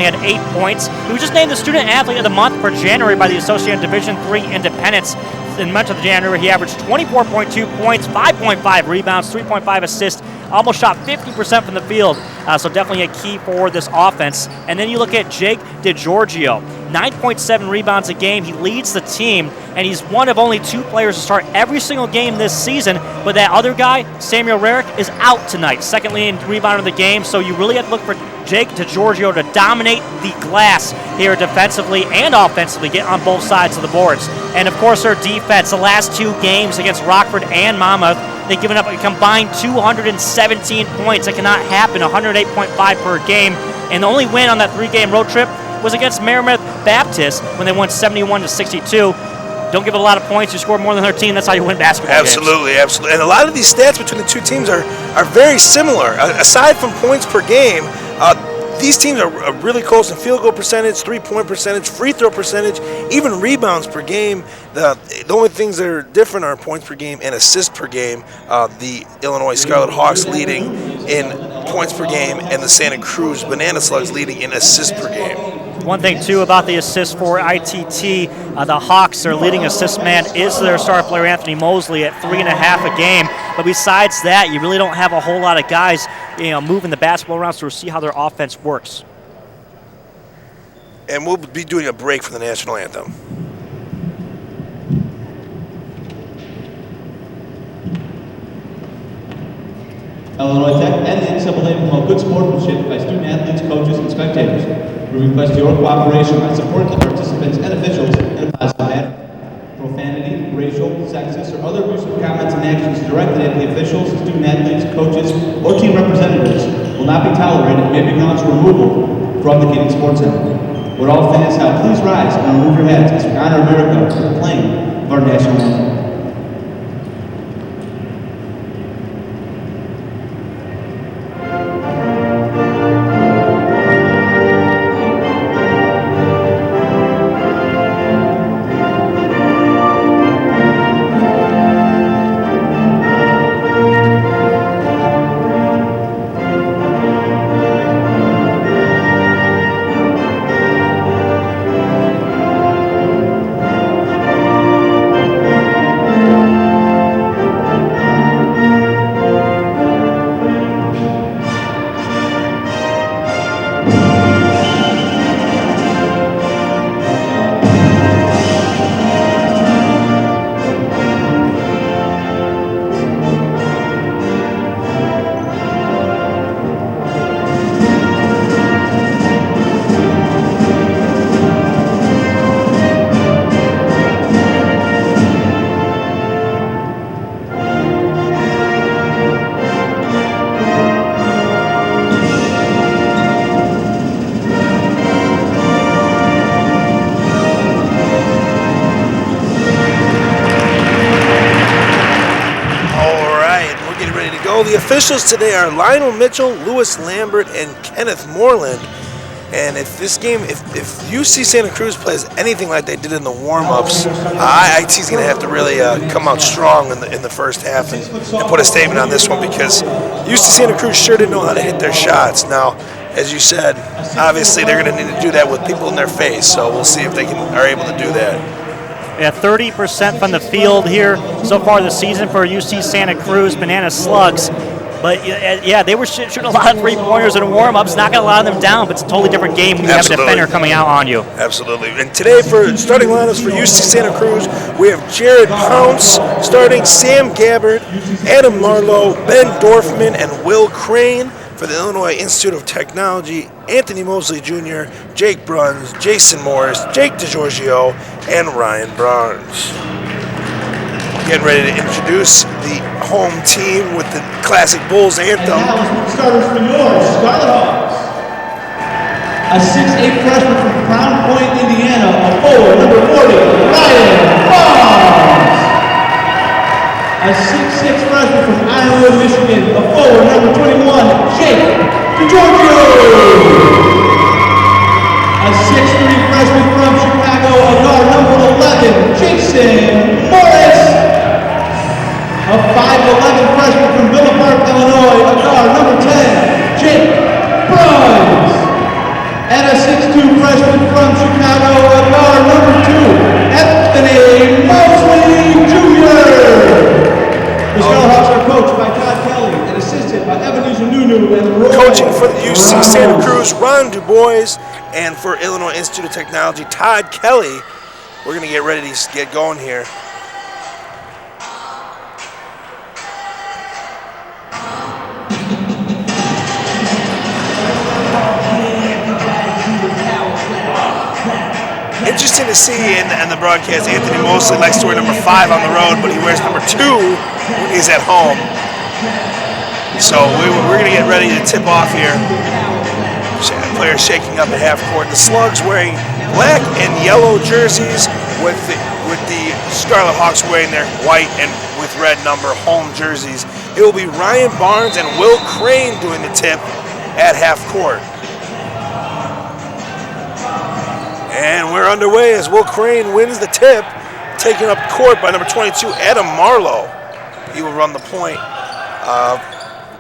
had 8 points. He was just named the Student Athlete of the Month for January by the Associated Division III Independents. In the month of January, he averaged 24.2 points, 5.5 rebounds, 3.5 assists, almost shot 50% from the field, so definitely a key for this offense. And then you look at Jake DiGiorgio, 9.7 rebounds a game. He leads the team, and he's one of only 2 players to start every single game this season. But that other guy, Samuel Rarick, is out tonight, second leading rebounder of the game, so you really have to look for Jake DiGiorgio to dominate the glass here defensively and offensively, get on both sides of the boards. And of course their defense, the last 2 games against Rockford and Monmouth, they've given up a combined 217 points. That cannot happen, 108.5 per game. And the only win on that 3-game road trip was against Merrimack Baptist when they won 71-62. Don't give it a lot of points. You score more than 13. That's how you win basketball Absolutely, games. absolutely. And a lot of these stats between the 2 teams are very similar. Aside from points per game, these teams are really close in field goal percentage, 3-point percentage, free throw percentage, even rebounds per game. The only things that are different are points per game and assists per game. The Illinois Scarlet Hawks leading in points per game, and the Santa Cruz Banana Slugs leading in assists per game. One thing, too, about the assists for ITT, the Hawks, their leading assist man is their star player, Anthony Mosley, at 3.5 a game. But besides that, you really don't have a whole lot of guys moving the basketball around, so we'll see how their offense works. And we'll be doing a break for the national anthem. Illinois Tech and the NCAA promote good sportsmanship by student athletes, coaches, and spectators. We request your cooperation by supporting the participants and officials in a positive manner. Profanity, racial, sexist, or other abusive comments and actions directed at the officials, student athletes, coaches, or team representatives will not be tolerated and may be grounds for removal from the Keating Sports Center. Would all fans now please rise and remove your hats as we honor America with the playing of our national anthem. The officials today are Lionel Mitchell, Lewis Lambert, and Kenneth Moreland. And if UC Santa Cruz plays anything like they did in the warm-ups, IIT is going to have to really come out strong in the first half and put a statement on this one, because UC Santa Cruz sure didn't know how to hit their shots. Now, as you said, obviously they're going to need to do that with people in their face, so we'll see if they are able to do that. Yeah, 30% from the field here so far this season for UC Santa Cruz Banana Slugs. But yeah, they were shooting a lot of 3-pointers in warm-ups, not going to allow them down, but it's a totally different game when you have a defender coming out on you. Absolutely. And today for starting lineups for UC Santa Cruz, we have Jared Pounce starting, Sam Gabbard, Adam Marlowe, Ben Dorfman, and Will Crane. For the Illinois Institute of Technology, Anthony Mosley Jr., Jake Bruns, Jason Morris, Jake DiGiorgio, and Ryan Barnes. Getting ready to introduce the home team with the classic Bulls anthem. And now, starters for yours, Scarlet Hawks. A 6'8" freshman from Crown Point, Indiana, a forward, number 40, Ryan Barnes. A 6'6" freshman from Iowa, Michigan, a forward, number 21, Jake DiGiorgio. A 6'3" freshman from Chicago, a guard, number 11, Jason Morris. A 5'11" freshman from Villa Park, Illinois, a guard, number 10, Jake Bruns. And a 6'2" freshman from Chicago, guard number 2, Anthony Mosley Jr. The Scarlet Hawks are coached by Todd Kelly and assisted by Ebenezer Nunu and Roy. Coaching for the UC Santa Cruz, Ron DuBois, and for Illinois Institute of Technology, Todd Kelly. We're going to get ready to get going here. Interesting to see in the broadcast, Anthony Mosley likes to wear number 5 on the road, but he wears number 2 when he's at home. So we're going to get ready to tip off here. Players shaking up at half court. The Slugs wearing black and yellow jerseys with the Scarlet Hawks wearing their white and with red number home jerseys. It will be Ryan Barnes and Will Crane doing the tip at half court. And we're underway as Will Crane wins the tip, taken up court by number 22, Adam Marlowe. He will run the point.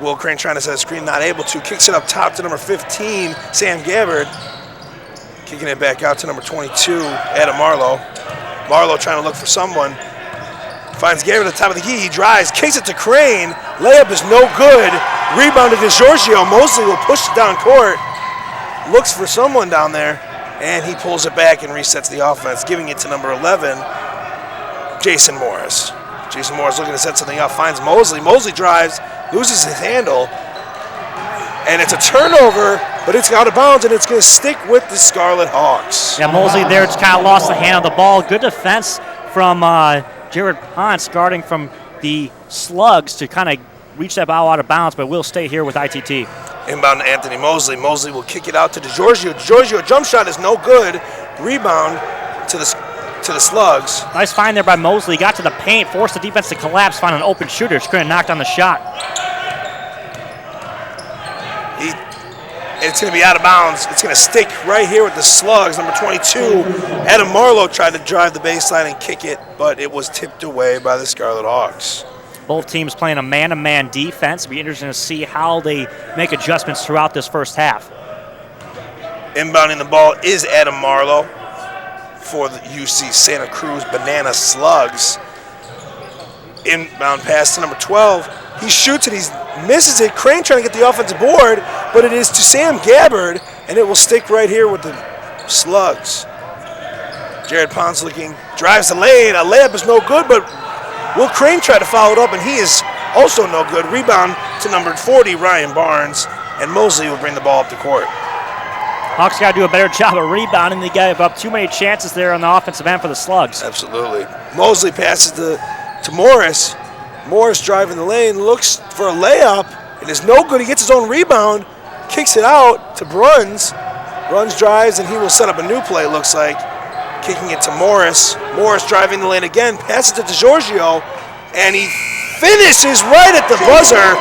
Will Crane trying to set a screen, not able to. Kicks it up top to number 15, Sam Gabbard. Kicking it back out to number 22, Adam Marlowe. Marlowe trying to look for someone. Finds Gabbard at the top of the key. He drives, kicks it to Crane. Layup is no good. Rebounded to Giorgio. Mosley will push it down court. Looks for someone down there. And he pulls it back and resets the offense, giving it to number 11, Jason Morris. Jason Morris looking to set something up, finds Mosley. Mosley drives, loses his handle, and it's a turnover, but it's out of bounds, and it's going to stick with the Scarlet Hawks. Yeah, Mosley there just kind of lost the hand of the ball. Good defense from Jared Ponce guarding from the Slugs to kind of reach that ball out of bounds, but will stay here with ITT. Inbound to Anthony Mosley. Mosley will kick it out to DiGiorgio. DiGiorgio, jump shot is no good. Rebound to the Slugs. Nice find there by Mosley. Got to the paint, forced the defense to collapse, found an open shooter. Just couldn't knock down the shot. It's going to be out of bounds. It's going to stick right here with the Slugs. Number 22, Adam Marlowe tried to drive the baseline and kick it, but it was tipped away by the Scarlet Hawks. Both teams playing a man-to-man defense. It'll be interesting to see how they make adjustments throughout this first half. Inbounding the ball is Adam Marlowe for the UC Santa Cruz Banana Slugs. Inbound pass to number 12. He shoots it, he misses it. Crane trying to get the offensive board, but it is to Sam Gabbard, and it will stick right here with the Slugs. Jared Ponce looking, drives the lane. A layup is no good, but Will Crane tried to follow it up, and he is also no good. Rebound to number 40, Ryan Barnes, and Mosley will bring the ball up the court. Hawks got to do a better job of rebounding. They gave up too many chances there on the offensive end for the Slugs. Absolutely. Mosley passes to Morris. Morris driving the lane, looks for a layup. It is no good. He gets his own rebound, kicks it out to Bruns. Bruns drives, and he will set up a new play, it looks like. Kicking it to Morris. Morris driving the lane again, passes it to DiGiorgio, and he finishes right at the buzzer.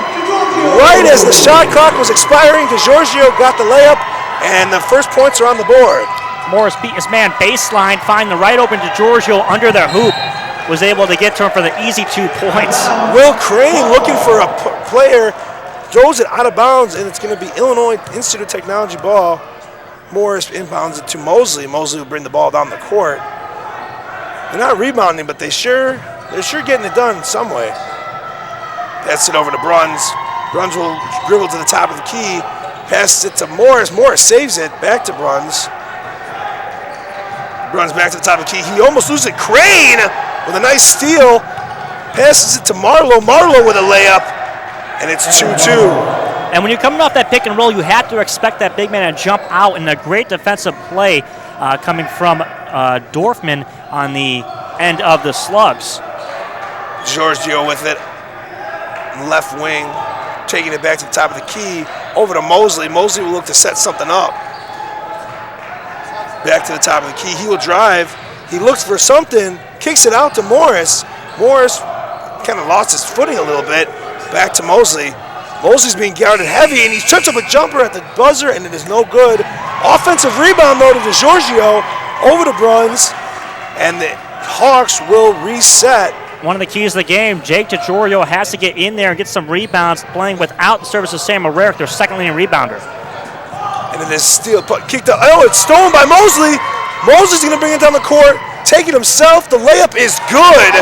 Right as the shot clock was expiring, DiGiorgio got the layup, and the first points are on the board. Morris beat his man baseline, find the right open DiGiorgio under the hoop. Was able to get to him for the easy 2 points. Will Crane looking for a player, throws it out of bounds, and it's going to be Illinois Institute of Technology ball. Morris inbounds it to Mosley. Mosley will bring the ball down the court. They're not rebounding, but they're sure getting it done some way. Pass it over to Bruns. Bruns will dribble to the top of the key. Passes it to Morris. Morris saves it. Back to Bruns. Bruns back to the top of the key. He almost loses it. Crane with a nice steal. Passes it to Marlowe. Marlowe with a layup. And it's 2-2. And when you're coming off that pick and roll, you have to expect that big man to jump out, and a great defensive play coming from Dorfman on the end of the Slugs. Giorgio with it. Left wing. Taking it back to the top of the key. Over to Mosley. Mosley will look to set something up. Back to the top of the key. He will drive. He looks for something. Kicks it out to Morris. Morris kind of lost his footing a little bit. Back to Mosley. Mosley's being guarded heavy, and he trips up a jumper at the buzzer, and it is no good. Offensive rebound, though, to DiGiorgio. Over to Bruns, and the Hawks will reset. One of the keys of the game, Jake DiGiorgio has to get in there and get some rebounds, playing without the service of Sam Marek, their second leading rebounder. And it is steal, kicked out. Oh, it's stolen by Mosley. Mosley's going to bring it down the court. Take it himself. The layup is good.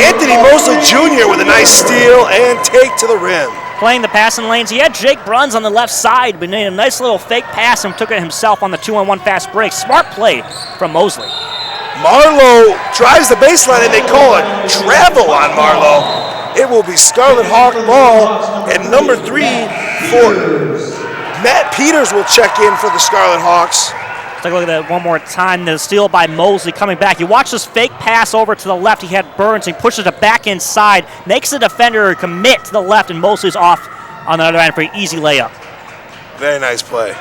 Anthony Mosley Jr. with a nice steal and take to the rim. Playing the passing lanes, he had Jake Bruns on the left side, but made a nice little fake pass and took it himself on the 2-on-1 fast break. Smart play from Mosley. Marlowe drives the baseline, and they call it travel on Marlowe. It will be Scarlet Hawk ball, and number 3 for Matt Peters will check in for the Scarlet Hawks. Take a look at that one more time. The steal by Mosley coming back. You watch this fake pass over to the left. He had Burns. He pushes it back inside, makes the defender commit to the left, and Mosley's off on the other end for an easy layup. Very nice play.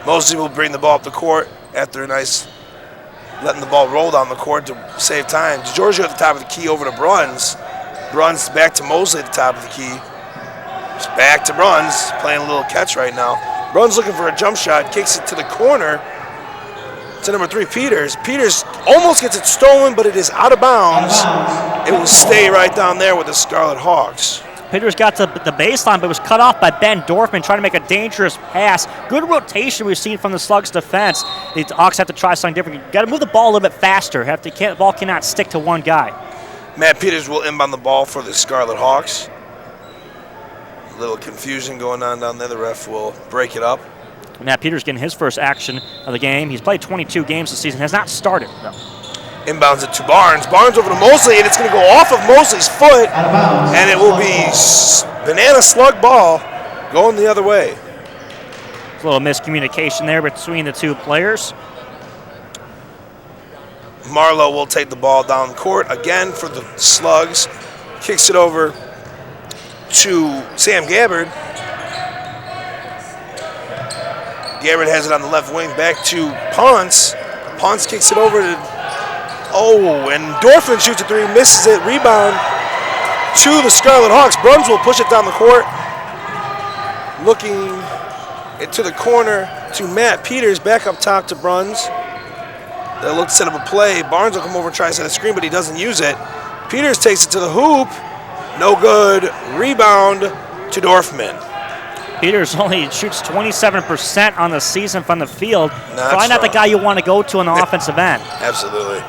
Mosley will bring the ball up the court after a nice letting the ball roll down the court to save time. DiGiorgio at the top of the key over to Bruns. Bruns back to Mosley at the top of the key. Just back to Bruns, playing a little catch right now. Bruns looking for a jump shot, kicks it to the corner to number 3, Peters. Peters almost gets it stolen, but it is out of bounds. It will stay right down there with the Scarlet Hawks. Peters got to the baseline, but was cut off by Ben Dorfman trying to make a dangerous pass. Good rotation we've seen from the Slugs defense. The Hawks have to try something different. You got to move the ball a little bit faster. The ball cannot stick to one guy. Matt Peters will inbound the ball for the Scarlet Hawks. A little confusion going on down there. The ref will break it up. Matt Peters getting his first action of the game. He's played 22 games this season. Has not started, though. Inbounds it to Barnes. Barnes over to Mosley, and it's going to go off of Mosley's foot, and it will be banana slug ball going the other way. There's a little miscommunication there between the two players. Marlowe will take the ball down court again for the Slugs. Kicks it over to Sam Gabbard. Gabbard has it on the left wing, back to Ponce. Ponce kicks it over to, and Dorfman shoots a 3, misses it, rebound to the Scarlet Hawks. Bruns will push it down the court. Looking into the corner to Matt Peters, back up top to Bruns. They'll look to set up a play. Barnes will come over and try to set a screen, but he doesn't use it. Peters takes it to the hoop. No good. Rebound to Dorfman. Peters only shoots 27% on the season from the field. Not Probably not the strong. guy you want to go to on the offensive end. Absolutely.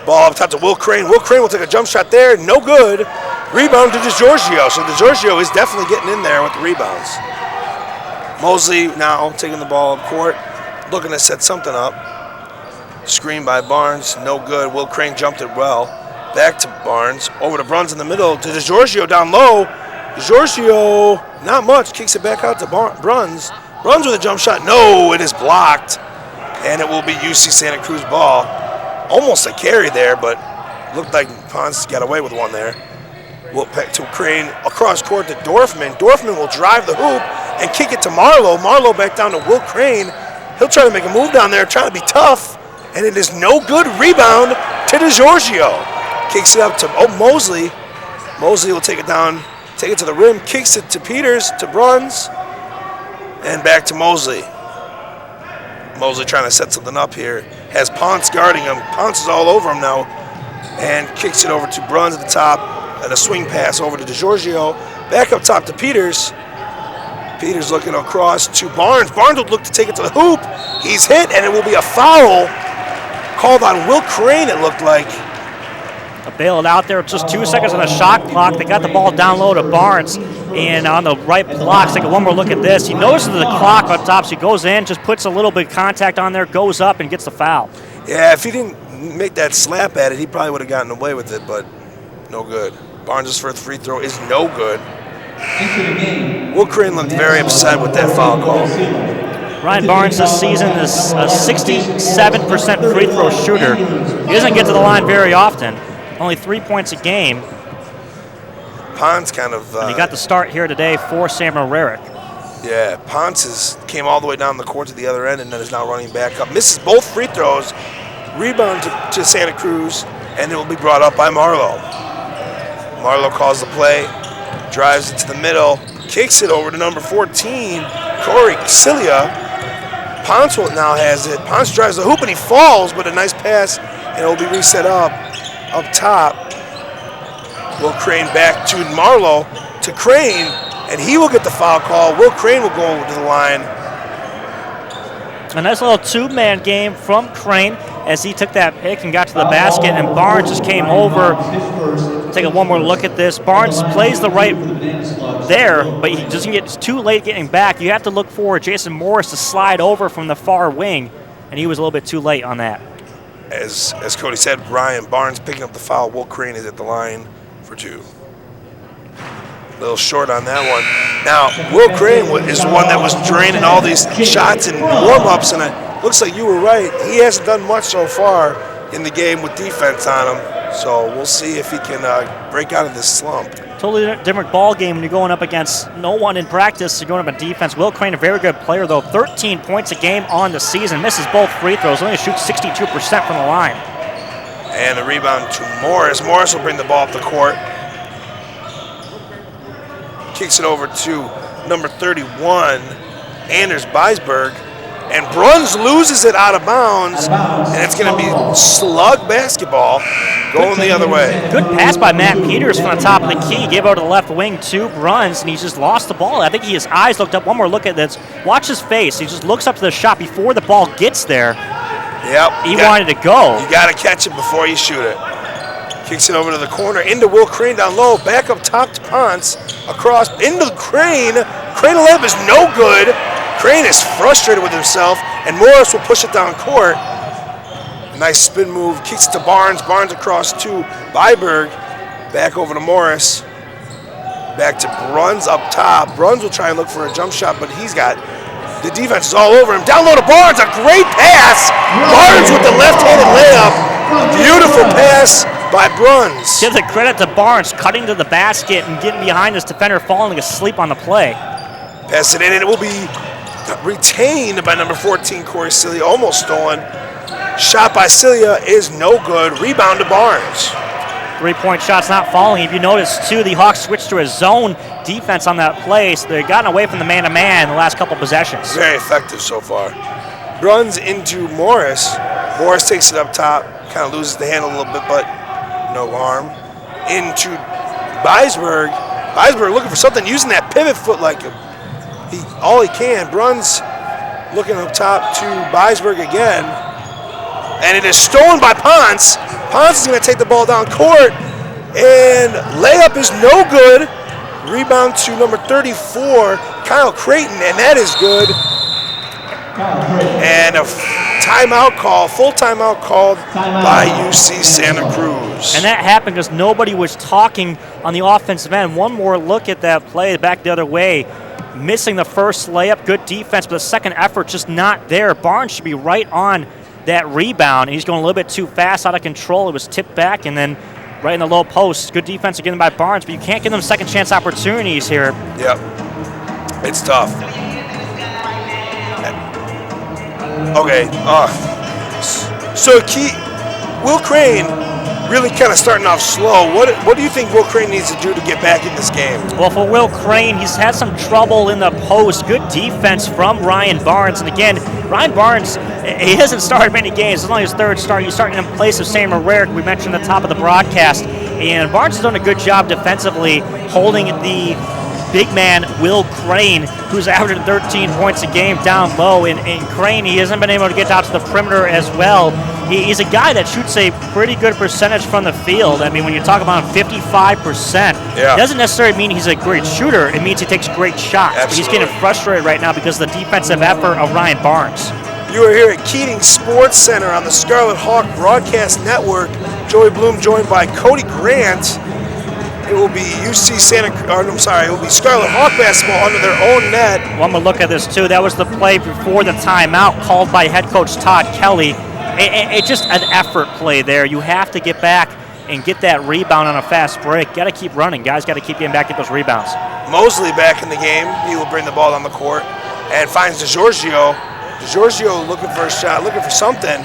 Ball up top to Will Crane. Will Crane will take a jump shot there. No good. Rebound to DiGiorgio. So DiGiorgio is definitely getting in there with the rebounds. Mosley now taking the ball up court, looking to set something up. Screen by Barnes. No good. Will Crane jumped it well. Back to Barnes. Over to Bruns in the middle. To DiGiorgio down low. DiGiorgio, not much. Kicks it back out to Bruns. Bruns with a jump shot. No, it is blocked. And it will be UC Santa Cruz ball. Almost a carry there, but looked like Ponce got away with one there. Will back to Crane across court to Dorfman. Dorfman will drive the hoop and kick it to Marlowe. Marlowe back down to Will Crane. He'll try to make a move down there, trying to be tough. And it is no good. Rebound to DiGiorgio. Kicks it up to Mosley. Mosley will take it down, take it to the rim, kicks it to Peters, to Bruns, and back to Mosley. Mosley trying to set something up here. Has Ponce guarding him. Ponce is all over him now. And kicks it over to Bruns at the top. And a swing pass over to DiGiorgio. Back up top to Peters. Peters looking across to Barnes. Barnes would look to take it to the hoop. He's hit, and it will be a foul called on Will Crane, it looked like. Bailed out there with just 2 seconds on the shot clock. They got the ball down low to Barnes. And on the right block, take one more look at this. He notices the clock on top, so he goes in, just puts a little bit of contact on there, goes up, and gets the foul. Yeah, if he didn't make that slap at it, he probably would have gotten away with it, but no good. Barnes' first free throw is no good. Will Crane looked very upset with that foul call. Ryan Barnes this season is a 67% free throw shooter. He doesn't get to the line very often. Only 3 points a game. Ponce kind of... and he got the start here today for Sam Rarick. Yeah, Ponce came all the way down the court to the other end and then is now running back up. Misses both free throws. Rebound to Santa Cruz, and it will be brought up by Marlowe. Marlowe calls the play, drives it to the middle, kicks it over to number 14, Corey Cilia. Ponce now has it. Ponce drives the hoop and he falls, but a nice pass, and it will be reset up top. Will Crane back to Marlowe, to Crane, and he will get the foul call. Will Crane will go over to the line. A nice little two-man game from Crane as he took that pick and got to the basket, and Barnes just came over. Take one more look at this. Barnes plays the right there, but he doesn't get too late getting back. You have to look for Jason Morris to slide over from the far wing, and he was a little bit too late on that. As Cody said, Ryan Barnes picking up the foul. Will Crane is at the line for 2. A little short on that one. Now, Will Crane is the one that was draining all these shots and warm-ups, and it looks like you were right. He hasn't done much so far in the game with defense on him, so we'll see if he can break out of this slump. Totally different ball game when you're going up against no one in practice. You're going up in defense. Will Crane, a very good player, though. 13 points a game on the season. Misses both free throws. Only shoots 62% from the line. And the rebound to Morris. Morris will bring the ball up the court. Kicks it over to number 31, Anders Beisberg. And Bruns loses it out of bounds. And it's going to be slug basketball going the other way. Good pass by Matt Peters from the top of the key. Gave out to the left wing to Bruns, and he just lost the ball. I think his eyes looked up. One more look at this. Watch his face. He just looks up to the shot before the ball gets there. Yep. He wanted to go. You got to catch it before you shoot it. Kicks it over to the corner, into Will Crane down low, back up top to Ponce, across, into Crane. Crane layup is no good. Crane is frustrated with himself, and Morris will push it down court. Nice spin move, kicks it to Barnes. Barnes across to Byberg, back over to Morris. Back to Bruns up top. Bruns will try and look for a jump shot, but he's got the defense is all over him. Down low to Barnes, a great pass. Barnes with the left-handed layup. Beautiful pass by Bruns. Give the credit to Barnes, cutting to the basket and getting behind his defender, falling asleep on the play. Pass it in, and it will be retained by number 14, Corey Cilia. Almost stolen. Shot by Cilia is no good. Rebound to Barnes. Three-point shot's not falling. If you notice, too, the Hawks switched to a zone defense on that play, so they've gotten away from the man-to-man the last couple possessions. Very effective so far. Runs into Morris. Morris takes it up top, kind of loses the handle a little bit, but no harm. Into Beisberg. Beisberg looking for something, using that pivot foot like all he can. Bruns looking up top to Beisberg again. And it is stolen by Ponce. Ponce is going to take the ball down court. And layup is no good. Rebound to number 34, Kyle Creighton, and that is good. And a timeout call, full timeout called by UC Santa Cruz. And that happened because nobody was talking on the offensive end. One more look at that play back the other way. Missing the first layup, good defense, but the second effort just not there. Barnes should be right on that rebound. He's going a little bit too fast, out of control. It was tipped back and then right in the low post. Good defense again by Barnes, but you can't give them second chance opportunities here. Yep. It's tough. Okay. So Will Crane really kind of starting off slow. What do you think Will Crane needs to do to get back in this game? Well, for Will Crane, he's had some trouble in the post. Good defense from Ryan Barnes. And again, Ryan Barnes, he hasn't started many games. It's only his third start. He's starting in place of Sam Rarick, we mentioned at the top of the broadcast. And Barnes has done a good job defensively holding the big man, Will Crane, who's averaging 13 points a game down low. And Crane, he hasn't been able to get out to the perimeter as well. He's a guy that shoots a pretty good percentage from the field. I mean, when you talk about 55%, it doesn't necessarily mean he's a great shooter. It means he takes great shots. But he's getting frustrated right now because of the defensive effort of Ryan Barnes. You are here at Keating Sports Center on the Scarlet Hawk Broadcast Network. Joey Bloom joined by Cody Grant. It will be it will be Scarlet Hawk basketball under their own net. One more look at this, too. That was the play before the timeout called by head coach Todd Kelly. It's just an effort play there. You have to get back and get that rebound on a fast break. Got to keep running. Guys got to keep getting back at those rebounds. Mosley back in the game. He will bring the ball down the court and finds DeGiorgio. DeGiorgio looking for a shot, looking for something.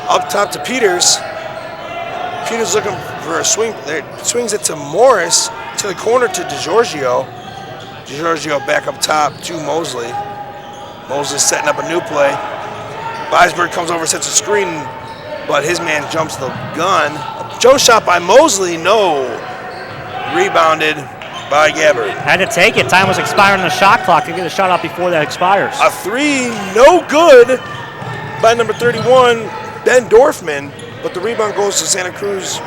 Up top to Peters. Peters looking for a swing. There, swings it to Morris, to the corner to DeGiorgio. DeGiorgio back up top to Mosley. Mosley setting up a new play. Beisberg comes over, sets a screen, but his man jumps the gun. A jump shot by Mosley, no. Rebounded by Gabbard. Had to take it. Time was expiring on the shot clock. You get a shot out before that expires. A three, no good. by number 31, Ben Dorfman, but the rebound goes to Santa Cruz,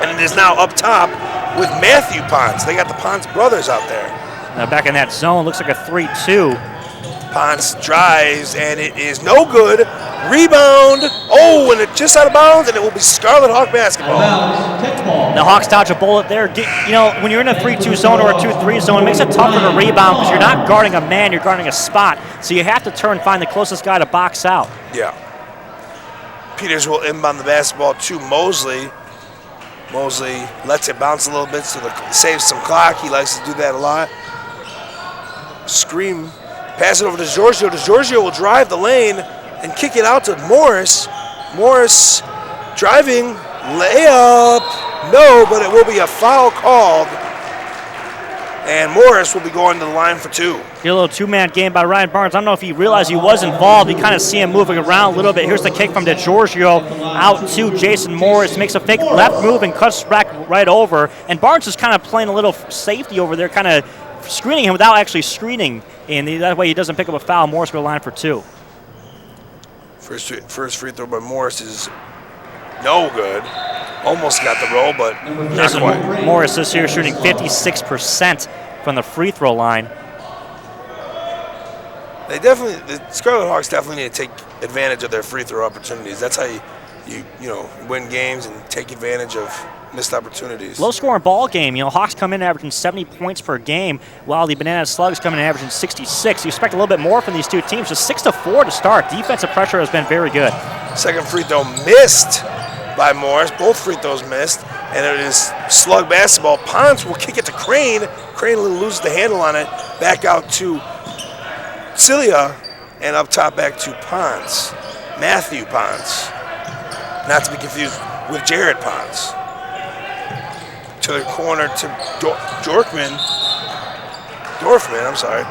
and it is now up top with Matthew Ponce. They got the Ponce brothers out there. Now back in that zone, looks like a 3-2. Ponce drives, and it is no good. Rebound. Oh, and it's just out of bounds, and it will be Scarlet Hawk basketball. The Hawks dodge a bullet there. You know, when you're in a 3-2 zone or a 2-3 zone, it makes it tougher to rebound because you're not guarding a man, you're guarding a spot. So you have to turn and find the closest guy to box out. Yeah. Peters will inbound the basketball to Mosley. Mosley lets it bounce a little bit so to save some clock. He likes to do that a lot. Scream. Pass it over to Giorgio. Giorgio will drive the lane and kick it out to Morris. Morris driving, layup. No, but it will be a foul called. And Morris will be going to the line for 2. Get a little two-man game by Ryan Barnes. I don't know if he realized he was involved. You kind of see him moving around a little bit. Here's the kick from DeGiorgio out to Jason Morris. Makes a fake left move and cuts back right over. And Barnes is kind of playing a little safety over there, kind of screening him without actually screening. And that way he doesn't pick up a foul. Morris will go to the line for 2. First free throw by Morris is no good. Almost got the roll, but not quite. Morris this year shooting 56% from the free throw line. The Scarlet Hawks definitely need to take advantage of their free throw opportunities. That's how you win games and take advantage of missed opportunities. Low scoring ball game. You know, Hawks come in averaging 70 points per game, while the Banana Slugs come in averaging 66. You expect a little bit more from these two teams. Just 6-4 to start. Defensive pressure has been very good. Second free throw missed by Morris. Both free throws missed, and it is Slug basketball. Ponce will kick it to Crane. Crane loses the handle on it. Back out to Cilia, and up top back to Ponce. Matthew Ponce. Not to be confused with Jared Ponce. To the corner to Dorfman, I'm sorry.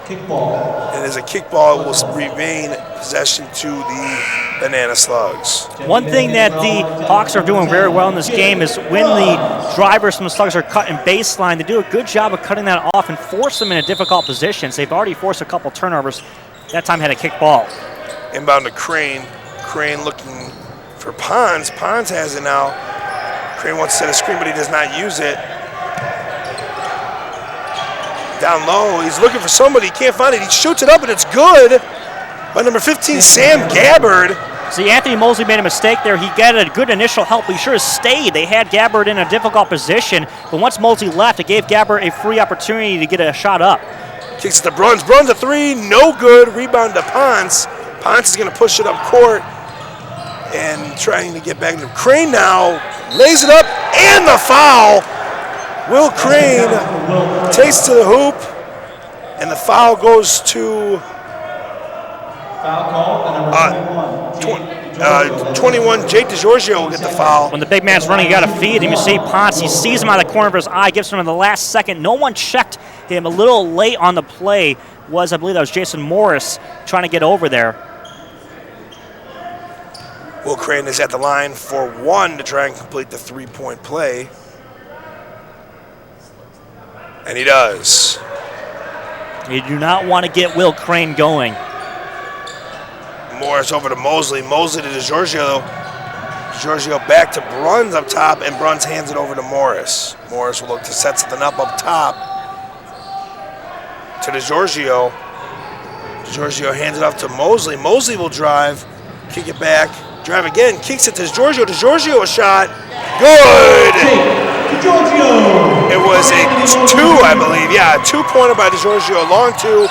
Kickball. It is a kickball. It will remain possession to the Banana Slugs. One thing that the Hawks are doing very well in this game is when the drivers from the Slugs are cutting baseline, they do a good job of cutting that off and force them into difficult positions. They've already forced a couple turnovers. That time had a kickball. Inbound to Crane. Crane looking for Ponce. Ponce has it now. Crane wants to set a screen, but he does not use it. Down low, he's looking for somebody. He can't find it. He shoots it up, and it's good. By number 15, Sam Gabbard. See, Anthony Mosley made a mistake there. He got a good initial help. He sure has stayed. They had Gabbard in a difficult position, but once Mosley left, it gave Gabbard a free opportunity to get a shot up. Kicks it to Bruns. Bruns a 3, no good. Rebound to Ponce. Ponce is going to push it up court and trying to get back to Crane now. Lays it up, and the foul. Will Crane takes to the hoop, and the foul goes to Foul call, number 21. Jake DeGiorgio will get the foul. When the big man's running, you got to feed him. You see Ponce, he sees him out of the corner of his eye, gives him in the last second. No one checked him. A little late on the play was, I believe that was Jason Morris trying to get over there. Will Crane is at the line for 1 to try and complete the three-point play. And he does. You do not want to get Will Crane going. Morris over to Mosley. Mosley to DeGiorgio. DeGiorgio back to Bruns up top, and Bruns hands it over to Morris. Morris will look to set something up top to DeGiorgio. DeGiorgio hands it off to Mosley. Mosley will drive, kick it back, drive again, kicks it to DeGiorgio. DeGiorgio a shot. Good! It was a 2, I believe. Yeah, a 2-pointer by DeGiorgio, a long 2.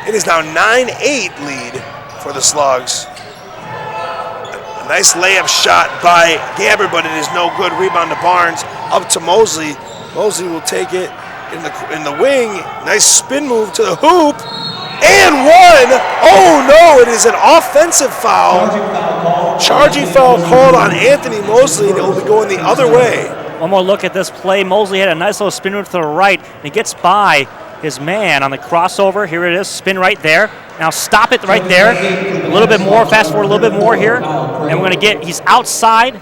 It is now 9-8 lead for the Slugs. A nice layup shot by Gabbard, but it is no good. Rebound to Barnes, up to Mosley. Mosley will take it in the wing. Nice spin move to the hoop. And 1! Oh no, it is an offensive foul. Charging foul called on Anthony Mosley, and it will be going the other way. One more look at this play. Mosley had a nice little spin move to the right, and he gets by his man on the crossover. Here it is, spin right there. Now stop it right there. A little bit more, fast forward a little bit more here. And we're going to get, he's outside,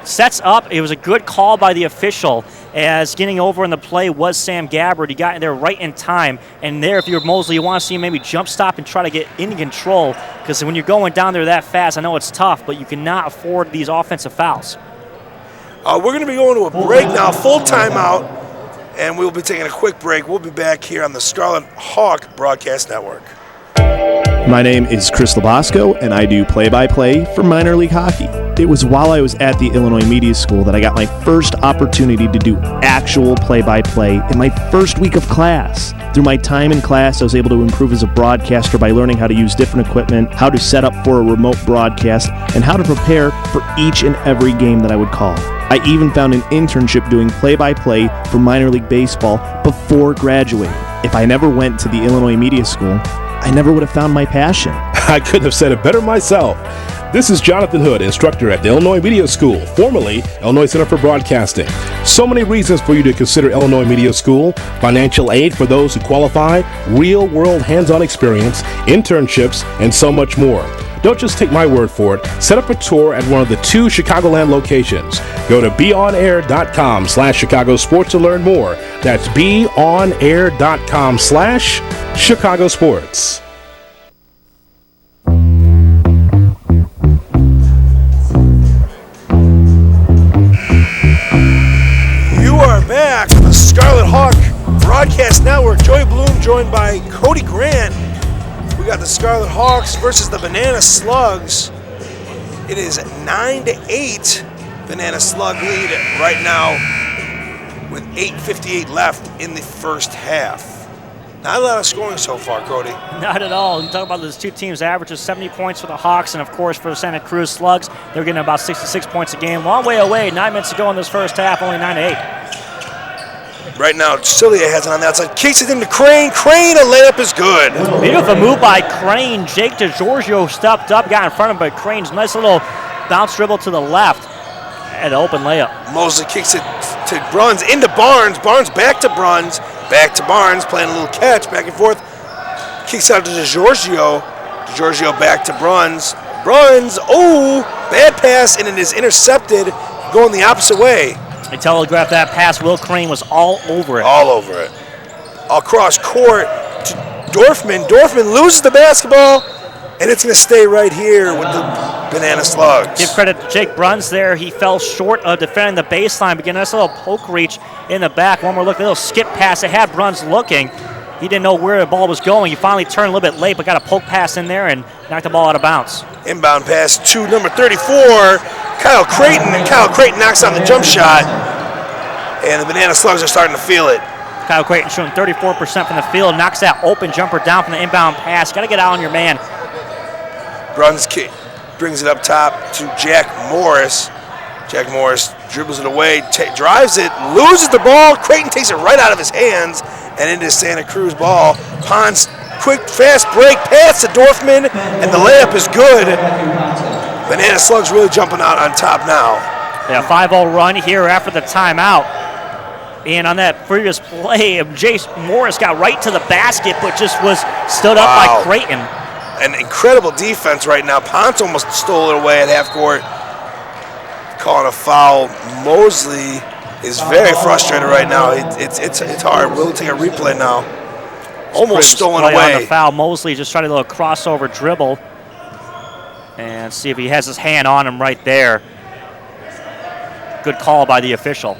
sets up. It was a good call by the official. as getting over in the play was Sam Gabbard. He got in there right in time. And there, if you're Mosley, you want to see him maybe jump stop and try to get in control, because when you're going down there that fast, I know it's tough, but you cannot afford these offensive fouls. We're going to be going to a break now, full timeout, and we'll be taking a quick break. We'll be back here on the Scarlet Hawk Broadcast Network. My name is Chris Labosco, and I do play-by-play for minor league hockey. It was while I was at the Illinois Media School that I got my first opportunity to do actual play-by-play in my first week of class. Through my time in class, I was able to improve as a broadcaster by learning how to use different equipment, how to set up for a remote broadcast, and how to prepare for each and every game that I would call. I even found an internship doing play-by-play for minor league baseball before graduating. If I never went to the Illinois Media School, I never would have found my passion. I couldn't have said it better myself. This is Jonathan Hood, instructor at the Illinois Media School, formerly Illinois Center for Broadcasting. So many reasons for you to consider Illinois Media School: financial aid for those who qualify, real-world hands-on experience, internships, and so much more. Don't just take my word for it. Set up a tour at one of the 2 Chicagoland locations. Go to beonair.com/Chicago Sports to learn more. That's beonair.com/Chicago Sports. You are back on the Scarlet Hawk Broadcast Network. Joey Bloom joined by Cody Grant. We got the Scarlet Hawks versus the Banana Slugs. It is 9-8. Banana Slug lead right now with 8:58 left in the first half. Not a lot of scoring so far, Cody. Not at all. You talk about those two teams' averages, 70 points for the Hawks, and of course for the Santa Cruz Slugs, they're getting about 66 points a game. Long way away. 9 minutes to go in this first half, only 9-8. Right now, Cilia has it on the outside. Kicks it into Crane. Crane, a layup is good. Beautiful move by Crane. Jake DeGiorgio stepped up, got in front of him, but Crane's nice little bounce dribble to the left and an open layup. Mosley kicks it to Bruns, into Barnes. Barnes back to Bruns. Back to Barnes, playing a little catch, back and forth. Kicks out to DeGiorgio. DeGiorgio back to Bruns. Bruns, oh, bad pass, and it is intercepted, going the opposite way. They telegraphed that pass. Will Crane was all over it. All over it. Across court to Dorfman. Dorfman loses the basketball, and it's going to stay right here with the Banana Slugs. Give credit to Jake Bruns there. He fell short of defending the baseline, but getting a nice little poke reach in the back. One more look, a little skip pass. It had Bruns looking. He didn't know where the ball was going. He finally turned a little bit late, but got a poke pass in there and knocked the ball out of bounds. Inbound pass to number 34, Kyle Creighton, and Kyle Creighton knocks down the jump shot, and the Banana Slugs are starting to feel it. Kyle Creighton showing 34% from the field, knocks that open jumper down from the inbound pass. Got to get out on your man. Bruns brings it up top to Jack Morris. Jack Morris dribbles it away, drives it, loses the ball. Creighton takes it right out of his hands and into Santa Cruz ball. Pons, quick, fast break, pass to Dorfman, and the layup is good. Banana Slugs really jumping out on top now. Yeah, 5-0 run here after the timeout. And on that previous play, Jace Morris got right to the basket, but just was stood up by Creighton. An incredible defense right now. Ponce almost stole it away at half court. Calling a foul. Mosley is very frustrated right now. It's hard. We'll take a replay now. Almost stolen away. On the foul. Mosley just tried a little crossover dribble. And see if he has his hand on him right there. Good call by the official.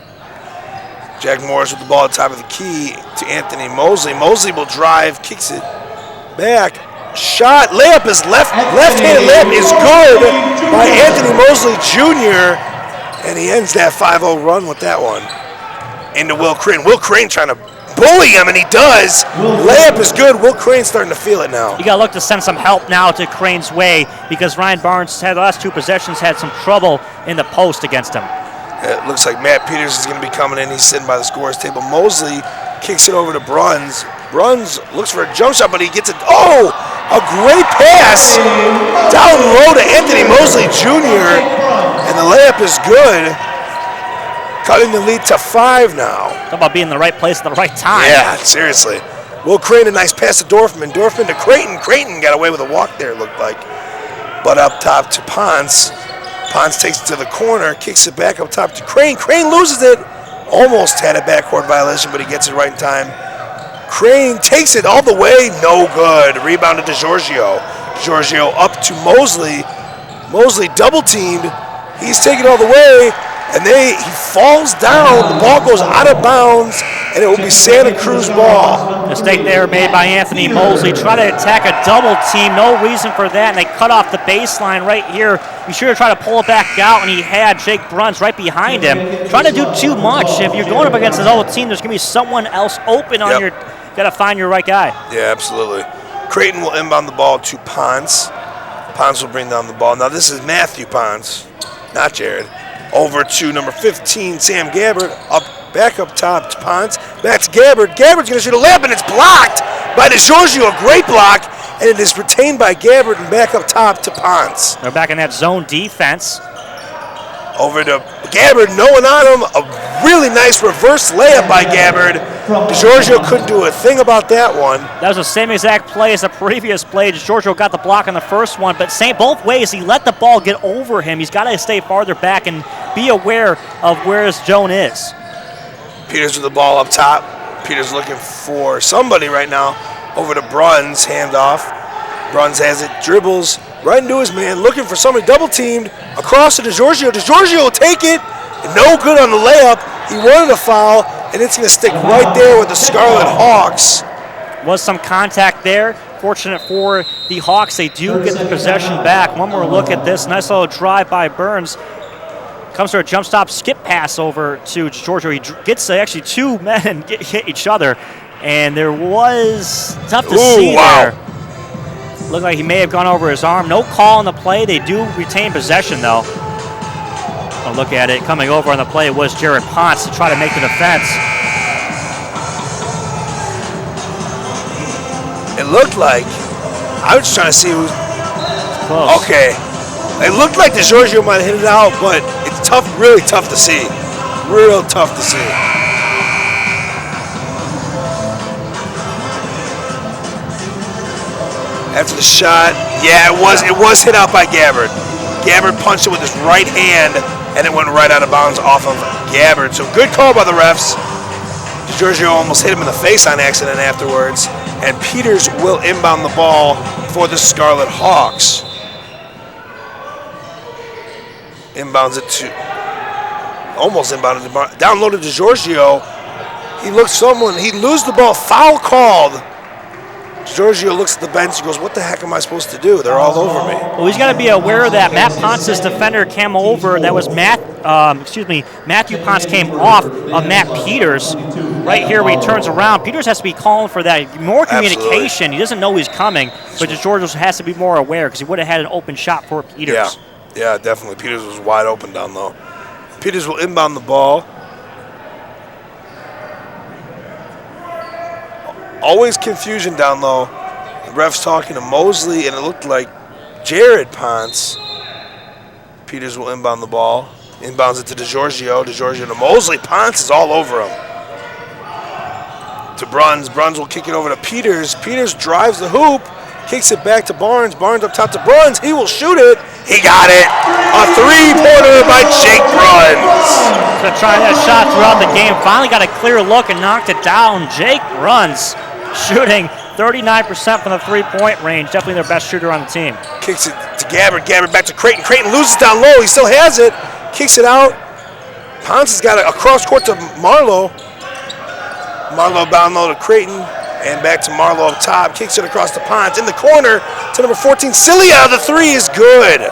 Jack Morris with the ball at the top of the key to Anthony Mosley. Mosley will drive, kicks it back. Shot, layup is left-handed layup is good by Anthony Mosley Jr. And he ends that 5-0 run with that one. Into Will Crane. Will Crane trying to bully him, and he does. Layup is good. Will Crane starting to feel it now. You got to look to send some help now to Crane's way because Ryan Barnes had the last 2 possessions had some trouble in the post against him. It looks like Matt Peters is going to be coming in. He's sitting by the scorer's table. Mosley kicks it over to Bruns. Bruns looks for a jump shot, but he gets it. Oh, a great pass down low to Anthony Mosley Jr. And the layup is good. Cutting the lead to 5 now. Talk about being in the right place at the right time. Yeah, seriously. Will Crane, a nice pass to Dorfman. Dorfman to Creighton. Creighton got away with a walk there, it looked like. But up top to Ponce. Ponce takes it to the corner, kicks it back up top to Crane. Crane loses it, Almost had a backcourt violation, but he gets it right in time. Crane takes it all the way, no good. Rebounded to Giorgio. Giorgio up to Mosley. Mosley double teamed. He's taken all the way, and he falls down. The ball goes out of bounds, and it will be Santa Cruz ball. Mistake there made by Anthony Mosley. Try to attack a double team. No reason for that, and they cut off the baseline right here. He should have tried to pull it back out, and he had Jake Bruns right behind him. Trying to do too much. If you're going up against a double team, there's going to be someone else open on your. Got to find your right guy. Yeah, absolutely. Creighton will inbound the ball to Ponce. Ponce will bring down the ball. Now this is Matthew Ponce, not Jared. Over to number 15, Sam Gabbard. Back up top to Ponce. Back to Gabbard. Gabbard's going to shoot a layup, and it's blocked by DeGiorgio. A great block, and it is retained by Gabbard and back up top to Ponce. They're back in that zone defense. Over to Gabbard, no one on him. A really nice reverse layup by Gabbard. DeGiorgio couldn't do a thing about that one. That was the same exact play as the previous play. DeGiorgio got the block on the first one, but both ways, he let the ball get over him. He's got to stay farther back and be aware of where his zone is. Peters with the ball up top. Peters looking for somebody right now. Over to Bruns, handoff. Bruns has it, dribbles right into his man, looking for somebody, double teamed, across to DeGiorgio. DeGiorgio will take it, no good on the layup. He wanted a foul, and it's going to stick right there with the Scarlet Hawks. Was some contact there. Fortunate for the Hawks, they do get the possession back. One more look at this. Nice little drive by Burns. Comes to a jump stop, skip pass over to DeGiorgio. He gets actually two men hit each other, and there was tough to see there. Looked like he may have gone over his arm. No call on the play. They do retain possession, though. A look at it. Coming over on the play was Jared Ponce to try to make the defense. It looked like, I was just trying to see who's close. Okay. It looked like DeGiorgio might have hit it out, but it's tough, really tough to see. Real tough to see. After the shot, yeah, it was hit out by Gabbard. Gabbard punched it with his right hand, and it went right out of bounds off of Gabbard. So good call by the refs. DeGiorgio almost hit him in the face on accident afterwards, and Peters will inbound the ball for the Scarlet Hawks. Inbounds it to, almost inbounded it, downloaded DeGiorgio. He loses the ball, foul called. Giorgio looks at the bench and goes, what the heck am I supposed to do? They're all over me. Well, he's got to be aware that Matt Ponce's defender came over. That was Matthew Ponce came off of Matt Peters. Right here where he turns around. Peters has to be calling for that. More communication. Absolutely. He doesn't know he's coming, but Giorgio has to be more aware because he would have had an open shot for Peters. Yeah, definitely. Peters was wide open down low. Peters will inbound the ball. Always confusion down low. The ref's talking to Mosley, and it looked like Jared Ponce. Peters will inbound the ball. Inbounds it to DeGiorgio. DeGiorgio to Mosley. Ponce is all over him. To Bruns. Bruns will kick it over to Peters. Peters drives the hoop. Kicks it back to Barnes. Barnes up top to Bruns. He will shoot it. He got it. A three-pointer by Jake Bruns. So trying that shot throughout the game. Finally got a clear look and knocked it down. Jake Bruns shooting 39% from the three-point range. Definitely their best shooter on the team. Kicks it to Gabbard. Gabbard back to Creighton. Creighton loses down low. He still has it. Kicks it out. Ponce has got it across court to Marlowe. Marlowe down low to Creighton. And back to Marlowe up top. Kicks it across the Ponce. In the corner to number 14. Cilia. The three is good.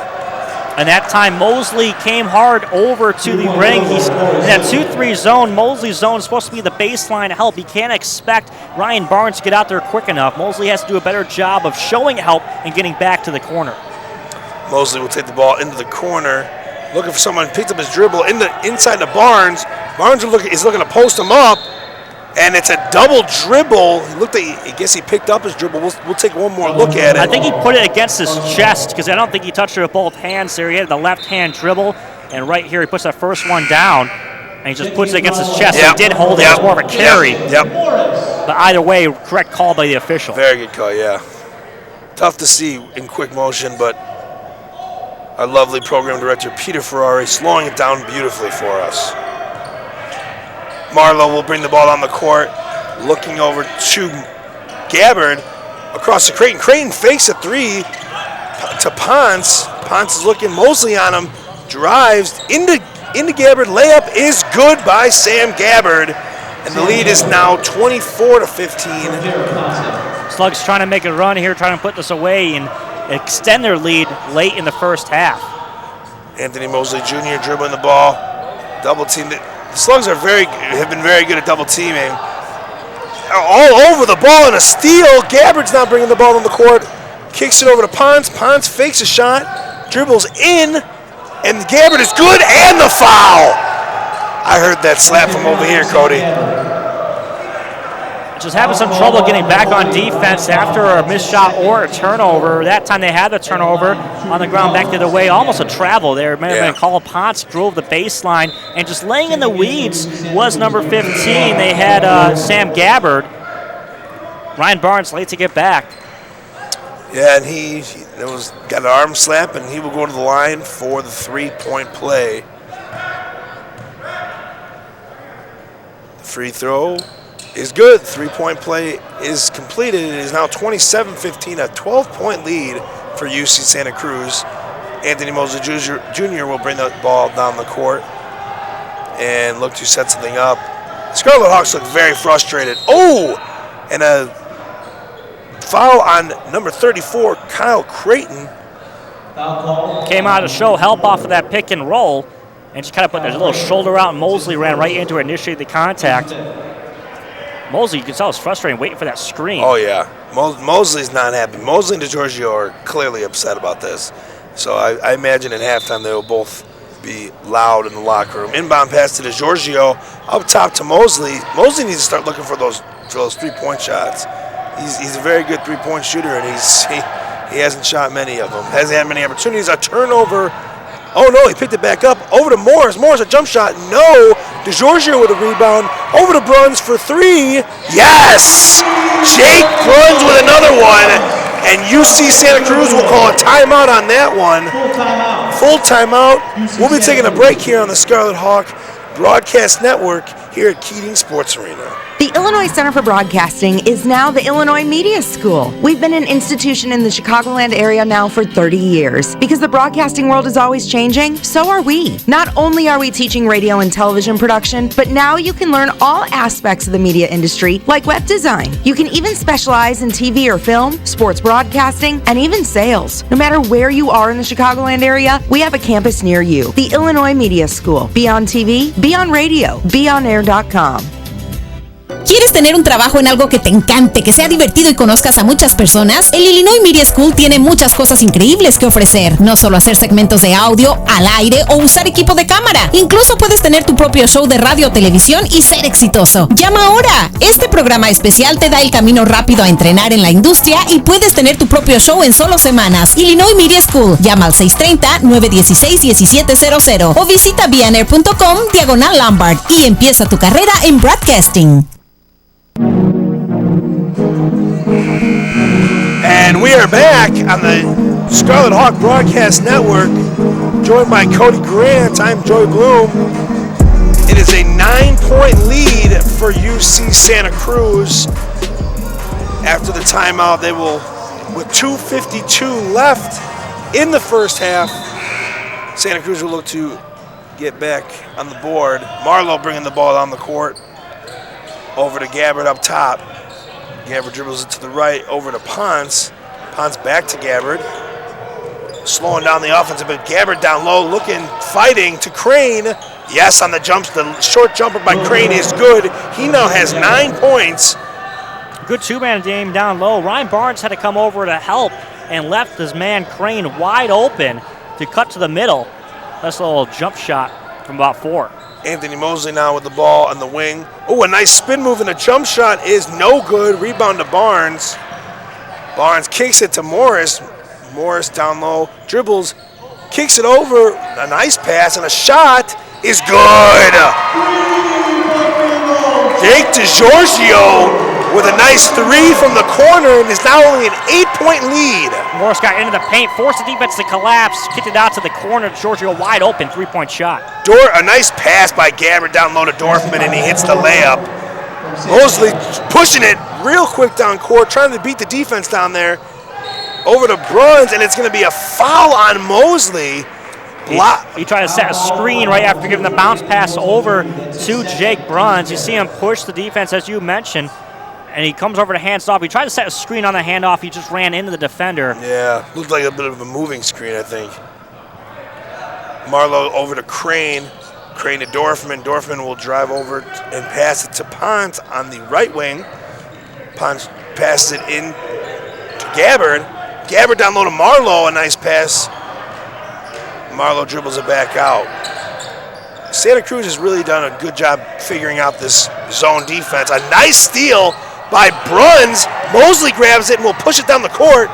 And that time, Mosley came hard over to the ring. He's in that 2-3 zone. Mosley's zone is supposed to be the baseline help. He can't expect Ryan Barnes to get out there quick enough. Mosley has to do a better job of showing help and getting back to the corner. Mosley will take the ball into the corner. Looking for someone. Picked up his dribble inside to Barnes. Barnes is looking to post him up. And it's a double dribble. I guess he picked up his dribble. We'll take one more look at it. I think he put it against his chest because I don't think he touched it with both hands there. He had the left-hand dribble, and right here he puts that first one down, and he just puts it against his chest. Yep. So he did hold it. It was more of a carry. Yep. But either way, correct call by the official. Very good call, yeah. Tough to see in quick motion, but our lovely program director, Peter Ferrari, slowing it down beautifully for us. Marlowe will bring the ball down the court, looking over to Gabbard across the Creighton. Creighton fakes a three to Ponce. Ponce is looking, Mosley on him, drives into Gabbard. Layup is good by Sam Gabbard, and the lead is now 24-15. Slugs trying to make a run here, trying to put this away and extend their lead late in the first half. Anthony Mosley Jr. dribbling the ball, double team. The Slugs have been very good at double teaming. All over the ball and a steal. Gabbard's not bringing the ball on the court. Kicks it over to Ponce. Ponce fakes a shot, dribbles in, and Gabbard is good, and the foul. I heard that slap from over here, Cody. Just having some trouble getting back on defense after a missed shot or a turnover. That time they had the turnover on the ground back the other way. Almost a travel there. May have been a call. Ponce drove the baseline, and just laying in the weeds was number 15. They had Sam Gabbard. Ryan Barnes late to get back. Yeah, and he got an arm slap, and he will go to the line for the three-point play. The free throw is good. Three-point play is completed. It is now 27-15, a 12-point lead for UC Santa Cruz. Anthony Mosley Jr. will bring the ball down the court and look to set something up. Scarlet Hawks look very frustrated. Oh, and a foul on number 34, Kyle Creighton. Came out to show help off of that pick and roll and just kind of put their little shoulder out, and Mosley ran right into it, initiated the contact. Mosley, you can tell, is frustrated, waiting for that screen. Oh, yeah. Mosley's not happy. Mosley and DeGiorgio are clearly upset about this. So I imagine at halftime they will both be loud in the locker room. Inbound pass to DeGiorgio, up top to Mosley. Mosley needs to start looking for those three-point shots. He's a very good three-point shooter, and he hasn't shot many of them. Hasn't had many opportunities. A turnover. Oh, no, he picked it back up. Over to Morris. Morris, a jump shot. No. DeGiorgio with a rebound. Over to Bruns for three. Yes! Jake Bruns with another one. And UC Santa Cruz will call a timeout on that one. Full timeout. We'll be taking a break here on the Scarlet Hawk Broadcast Network here at Keating Sports Arena. The Illinois Center for Broadcasting is now the Illinois Media School. We've been an institution in the Chicagoland area now for 30 years. Because the broadcasting world is always changing, so are we. Not only are we teaching radio and television production, but now you can learn all aspects of the media industry, like web design. You can even specialize in TV or film, sports broadcasting, and even sales. No matter where you are in the Chicagoland area, we have a campus near you. The Illinois Media School. Be on TV, be on radio, beonair.com. ¿Quieres tener un trabajo en algo que te encante, que sea divertido y conozcas a muchas personas? El Illinois Media School tiene muchas cosas increíbles que ofrecer. No solo hacer segmentos de audio, al aire o usar equipo de cámara. Incluso puedes tener tu propio show de radio o televisión y ser exitoso. ¡Llama ahora! Este programa especial te da el camino rápido a entrenar en la industria y puedes tener tu propio show en solo semanas. Illinois Media School. Llama al 630-916-1700 o visita beonair.com/Lombard y empieza tu carrera en broadcasting. And we are back on the Scarlet Hawk Broadcast Network, joined by Cody Grant. I'm Joey Bloom. It is a 9-point lead for UC Santa Cruz. After the timeout, they will, with 2:52 left in the first half, Santa Cruz will look to get back on the board. Marlowe bringing the ball down the court. Over to Gabbard up top. Gabbard dribbles it to the right, over to Ponce. Ponce back to Gabbard. Slowing down the offensive, but Gabbard down low, looking, fighting to Crane. Yes, on the jumps, the short jumper by Crane is good. He now has 9 points. Good two-man game down low. Ryan Barnes had to come over to help and left his man Crane wide open to cut to the middle. That's a little jump shot from about 4. Anthony Mosley now with the ball on the wing. Oh, a nice spin move, and a jump shot is no good. Rebound to Barnes. Barnes kicks it to Morris. Morris down low, dribbles, kicks it over. A nice pass, and a shot is good. Jake DeGiorgio with a nice three from the corner, and is now only an 8-point lead. Morris got into the paint, forced the defense to collapse, kicked it out to the corner. Giorgio wide open, three-point shot. A nice pass by Gabbard down low to Dorfman, and he hits the layup. Mosley pushing it real quick down court, trying to beat the defense down there. Over to Bruns, and it's going to be a foul on Mosley. He tried to set a screen right after giving the bounce pass over to Jake Bruns. You see him push the defense, as you mentioned, and he comes over to hands off. He tried to set a screen on the handoff. He just ran into the defender. Yeah, looked like a bit of a moving screen, I think. Marlowe over to Crane. Crane to Dorfman. Dorfman will drive over and pass it to Ponce on the right wing. Ponce passes it in to Gabbard. Gabbard down low to Marlowe, a nice pass. Marlowe dribbles it back out. Santa Cruz has really done a good job figuring out this zone defense. A nice steal by Bruns. Mosley grabs it and will push it down the court.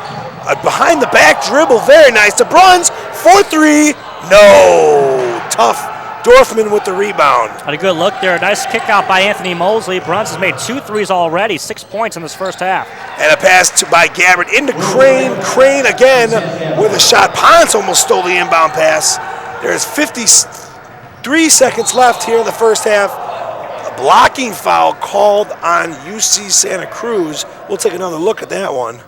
A behind the back dribble, very nice to Bruns. 4-3, no. Tough. Dorfman with the rebound. Had a good look there. A nice kick out by Anthony Mosley. Bruns has made 2 threes already, 6 points in this first half. And a pass by Gabbard into Crane. Crane again with a shot. Ponce almost stole the inbound pass. There's 53 seconds left here in the first half. A blocking foul called on UC Santa Cruz. We'll take another look at that one.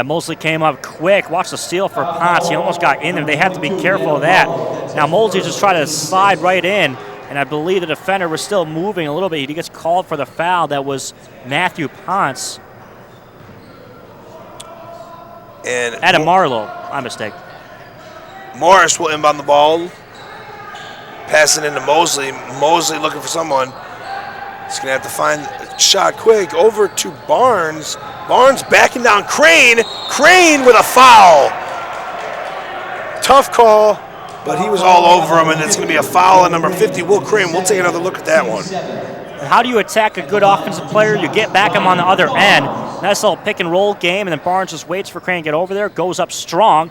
Mosley came up quick. Watch the steal for Ponce. He almost got in there. They have to be careful of that. Now Mosley just tried to slide right in, and I believe the defender was still moving a little bit. He gets called for the foul. That was Matthew Ponce. And Adam Marlowe, my mistake. Morris will inbound the ball. Passing into Mosley. Mosley looking for someone. He's going to have to find a shot quick. Over to Barnes. Barnes backing down Crane. Crane with a foul. Tough call, but he was all over him, and it's going to be a foul on number 50, Will Crane. We'll take another look at that one. How do you attack a good offensive player? You get back him on the other end. Nice little pick and roll game, and then Barnes just waits for Crane to get over there, goes up strong,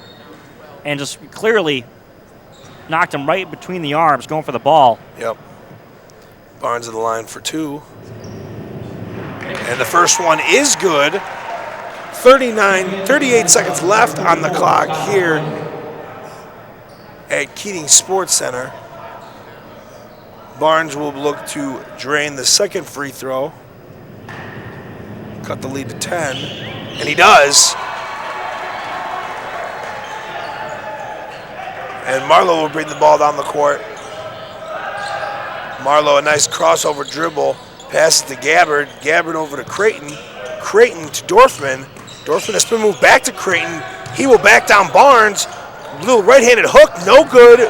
and just clearly knocked him right between the arms, going for the ball. Yep. Barnes in the line for 2. And the first one is good. 38 seconds left on the clock here at Keating Sports Center. Barnes will look to drain the second free throw. Cut the lead to 10. And he does. And Marlowe will bring the ball down the court. Marlowe, a nice crossover dribble. Passes to Gabbard. Gabbard over to Creighton. Creighton to Dorfman. Dorfman has been moved back to Creighton. He will back down Barnes. Little right-handed hook, no good.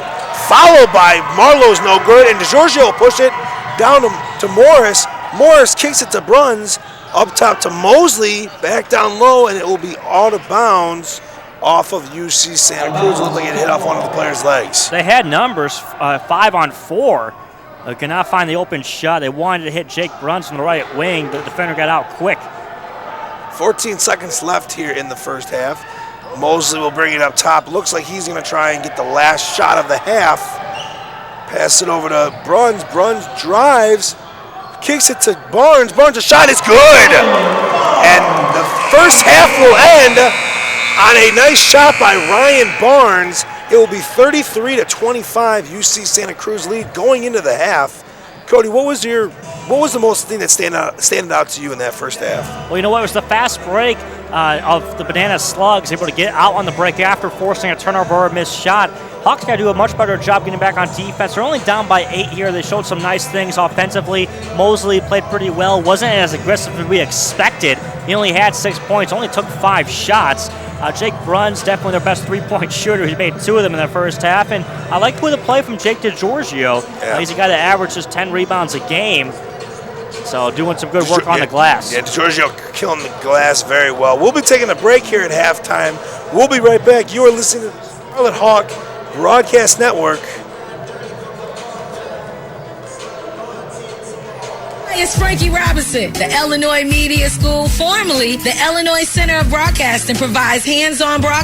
Followed by Marlowe's no good. And DeGiorgio will push it down to Morris. Morris kicks it to Bruns. Up top to Mosley. Back down low, and it will be out of bounds off of UC Santa Cruz. Looked like it hit off one of the players' legs. They had numbers, 5 on 4. They could not find the open shot. They wanted to hit Jake Bruns from the right wing, but the defender got out quick. 14 seconds left here in the first half. Mosley will bring it up top. Looks like he's going to try and get the last shot of the half. Pass it over to Bruns. Bruns drives, kicks it to Barnes. Barnes' shot is good. And the first half will end on a nice shot by Ryan Barnes. It will be 33-25 UC Santa Cruz lead going into the half. Cody, what was the most thing that standing out to you in that first half? Well, you know what? It was the fast break of the Banana Slugs, able to get out on the break after forcing a turnover or a missed shot. Hawks got to do a much better job getting back on defense. They're only down by 8 here. They showed some nice things offensively. Mosley played pretty well. Wasn't as aggressive as we expected. He only had 6 points, only took 5 shots. Jake Bruns, definitely their best three-point shooter. He made 2 of them in the first half. And I like the play from Jake DeGiorgio. Yeah. He's a guy that averages 10 rebounds a game. So doing some good work on the glass. Yeah, DeGiorgio killing the glass very well. We'll be taking a break here at halftime. We'll be right back. You are listening to the Scarlet Hawk Broadcast Network. Hi, it's Frankie Robinson. The Illinois Media School, formerly the Illinois Center of Broadcasting, provides hands-on broadcasting